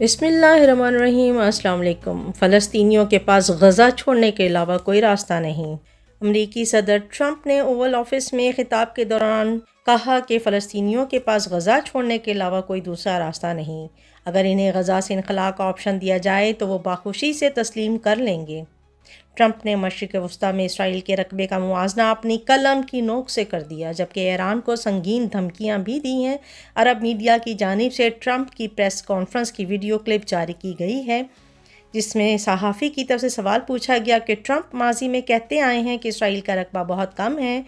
بسم اللہ الرحمن الرحیم۔ السلام علیکم۔ فلسطینیوں کے پاس غزہ چھوڑنے کے علاوہ کوئی راستہ نہیں۔ امریکی صدر ٹرمپ نے اوول آفس میں خطاب کے دوران کہا کہ فلسطینیوں کے پاس غزہ چھوڑنے کے علاوہ کوئی دوسرا راستہ نہیں۔ اگر انہیں غزہ سے انخلاء کا آپشن دیا جائے تو وہ بخوشی سے تسلیم کر لیں گے۔ ٹرمپ نے مشرق وسطیٰ میں اسرائیل کے رقبے کا موازنہ اپنی قلم کی نوک سے کر دیا، جبکہ ایران کو سنگین دھمکیاں بھی دی ہیں۔ عرب میڈیا کی جانب سے ٹرمپ کی پریس کانفرنس کی ویڈیو کلپ جاری کی گئی ہے، جس میں صحافی کی طرف سے سوال پوچھا گیا کہ ٹرمپ ماضی میں کہتے آئے ہیں کہ اسرائیل کا رقبہ بہت کم ہے،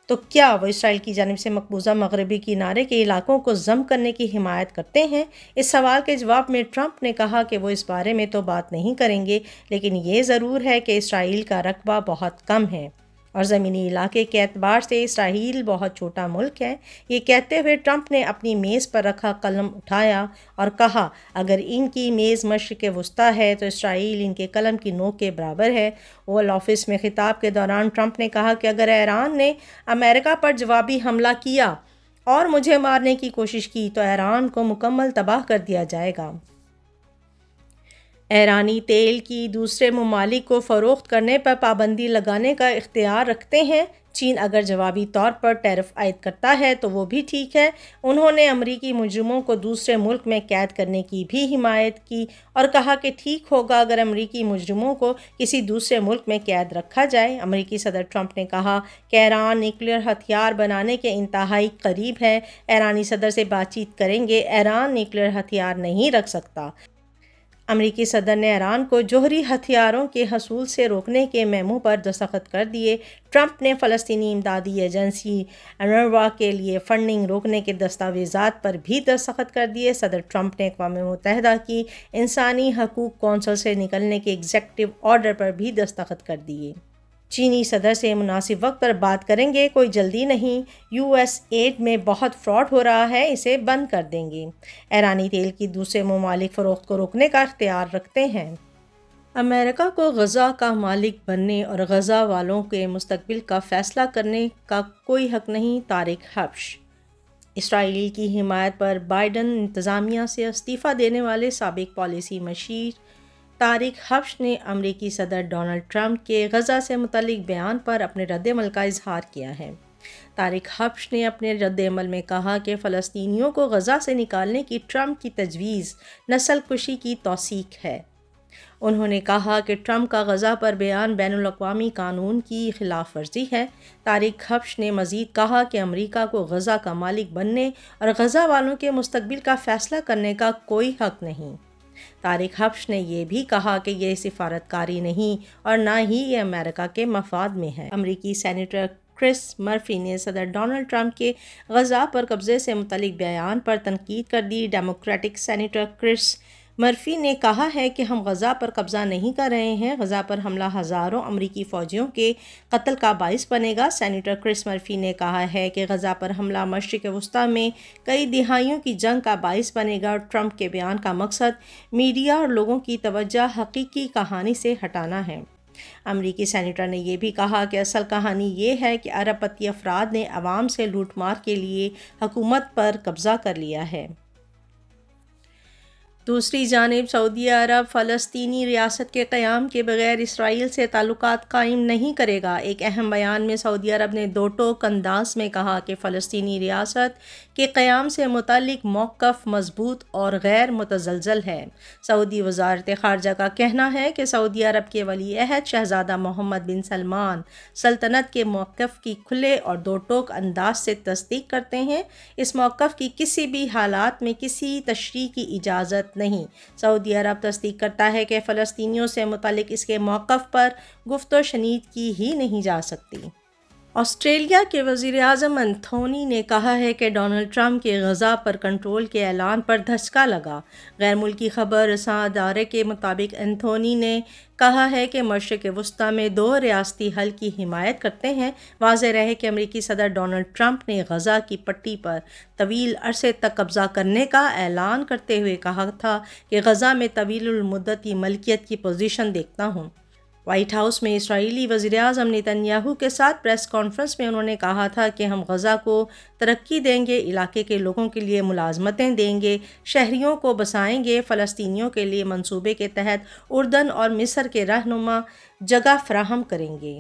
تو کیا وہ اسرائیل کی جانب سے مقبوضہ مغربی کنارے کے علاقوں کو ضم کرنے کی حمایت کرتے ہیں؟ اس سوال کے جواب میں ٹرمپ نے کہا کہ وہ اس بارے میں تو بات نہیں کریں گے، لیکن یہ ضرور ہے کہ اسرائیل کا رقبہ بہت کم ہے اور زمینی علاقے کے اعتبار سے اسرائیل بہت چھوٹا ملک ہے۔ یہ کہتے ہوئے ٹرمپ نے اپنی میز پر رکھا قلم اٹھایا اور کہا، اگر ان کی میز مشرق وسطیٰ ہے تو اسرائیل ان کے قلم کی نوک کے برابر ہے۔ اوول آفس میں خطاب کے دوران ٹرمپ نے کہا کہ اگر ایران نے امریکہ پر جوابی حملہ کیا اور مجھے مارنے کی کوشش کی تو ایران کو مکمل تباہ کر دیا جائے گا۔ ایرانی تیل کی دوسرے ممالک کو فروخت کرنے پر پابندی لگانے کا اختیار رکھتے ہیں۔ چین اگر جوابی طور پر ٹیرف عائد کرتا ہے تو وہ بھی ٹھیک ہے۔ انہوں نے امریکی مجرموں کو دوسرے ملک میں قید کرنے کی بھی حمایت کی اور کہا کہ ٹھیک ہوگا اگر امریکی مجرموں کو کسی دوسرے ملک میں قید رکھا جائے۔ امریکی صدر ٹرمپ نے کہا کہ ایران نیوکلیئر ہتھیار بنانے کے انتہائی قریب ہے۔ ایرانی صدر سے بات چیت کریں گے۔ ایران نیوکلیئر ہتھیار نہیں رکھ سکتا۔ امریکی صدر نے ایران کو جوہری ہتھیاروں کے حصول سے روکنے کے میمو پر دستخط کر دیے۔ ٹرمپ نے فلسطینی امدادی ایجنسی انروا کے لیے فنڈنگ روکنے کے دستاویزات پر بھی دستخط کر دیے۔ صدر ٹرمپ نے اقوام متحدہ کی انسانی حقوق کونسل سے نکلنے کے ایگزیکٹو آرڈر پر بھی دستخط کر دیے۔ چینی صدر سے مناسب وقت پر بات کریں گے، کوئی جلدی نہیں۔ یو ایس ایڈ میں بہت فراڈ ہو رہا ہے، اسے بند کر دیں گے۔ ایرانی تیل کی دوسرے ممالک فروخت کو روکنے کا اختیار رکھتے ہیں۔ امریکہ کو غزہ کا مالک بننے اور غزہ والوں کے مستقبل کا فیصلہ کرنے کا کوئی حق نہیں۔ طارق حبش۔ اسرائیل کی حمایت پر بائیڈن انتظامیہ سے استعفیٰ دینے والے سابق پالیسی مشیر طارق حبش نے امریکی صدر ڈونلڈ ٹرمپ کے غزہ سے متعلق بیان پر اپنے رد عمل کا اظہار کیا ہے۔ طارق حبش نے اپنے رد عمل میں کہا کہ فلسطینیوں کو غزہ سے نکالنے کی ٹرمپ کی تجویز نسل کشی کی توثیق ہے۔ انہوں نے کہا کہ ٹرمپ کا غزہ پر بیان بین الاقوامی قانون کی خلاف ورزی ہے۔ طارق حبش نے مزید کہا کہ امریکہ کو غزہ کا مالک بننے اور غزہ والوں کے مستقبل کا فیصلہ کرنے کا کوئی حق نہیں۔ طارق حبش نے یہ بھی کہا کہ یہ سفارتکاری نہیں اور نہ ہی یہ امریکہ کے مفاد میں ہے۔ امریکی سینیٹر کرس مرفی نے صدر ڈونلڈ ٹرمپ کے غزہ پر قبضے سے متعلق بیان پر تنقید کر دی۔ ڈیموکریٹک سینیٹر کرس مرفی نے کہا ہے کہ ہم غزہ پر قبضہ نہیں کر رہے ہیں، غزہ پر حملہ ہزاروں امریکی فوجیوں کے قتل کا باعث بنے گا۔ سینیٹر کرس مرفی نے کہا ہے کہ غزہ پر حملہ مشرق وسطیٰ میں کئی دہائیوں کی جنگ کا باعث بنے گا اور ٹرمپ کے بیان کا مقصد میڈیا اور لوگوں کی توجہ حقیقی کہانی سے ہٹانا ہے۔ امریکی سینیٹر نے یہ بھی کہا کہ اصل کہانی یہ ہے کہ عرب پنتھی افراد نے عوام سے لوٹ مار کے لیے حکومت پر قبضہ کر لیا ہے۔ دوسری جانب سعودی عرب فلسطینی ریاست کے قیام کے بغیر اسرائیل سے تعلقات قائم نہیں کرے گا۔ ایک اہم بیان میں سعودی عرب نے دو ٹوک انداز میں کہا کہ فلسطینی ریاست کے قیام سے متعلق موقف مضبوط اور غیر متزلزل ہے۔ سعودی وزارت خارجہ کا کہنا ہے کہ سعودی عرب کے ولی عہد شہزادہ محمد بن سلمان سلطنت کے موقف کی کھلے اور دو ٹوک انداز سے تصدیق کرتے ہیں۔ اس موقف کی کسی بھی حالات میں کسی تشریح کی اجازت نہیں۔ سعودی عرب تصدیق کرتا ہے کہ فلسطینیوں سے متعلق اس کے موقف پر گفت و شنید کی ہی نہیں جا سکتی۔ آسٹریلیا کے وزیر اعظم انتھونی نے کہا ہے کہ ڈونلڈ ٹرمپ کے غزہ پر کنٹرول کے اعلان پر دھچکا لگا۔ غیر ملکی خبر رساں ادارے کے مطابق انتھونی نے کہا ہے کہ مشرق وسطیٰ میں دو ریاستی حل کی حمایت کرتے ہیں۔ واضح رہے کہ امریکی صدر ڈونلڈ ٹرمپ نے غزہ کی پٹی پر طویل عرصے تک قبضہ کرنے کا اعلان کرتے ہوئے کہا تھا کہ غزہ میں طویل المدتی ملکیت کی پوزیشن دیکھتا ہوں۔ وائٹ ہاؤس میں اسرائیلی وزیر اعظم نیتن یاہو کے ساتھ پریس کانفرنس میں انہوں نے کہا تھا کہ ہم غزہ کو ترقی دیں گے، علاقے کے لوگوں کے لیے ملازمتیں دیں گے، شہریوں کو بسائیں گے، فلسطینیوں کے لیے منصوبے کے تحت اردن اور مصر کے رہنما جگہ فراہم کریں گے۔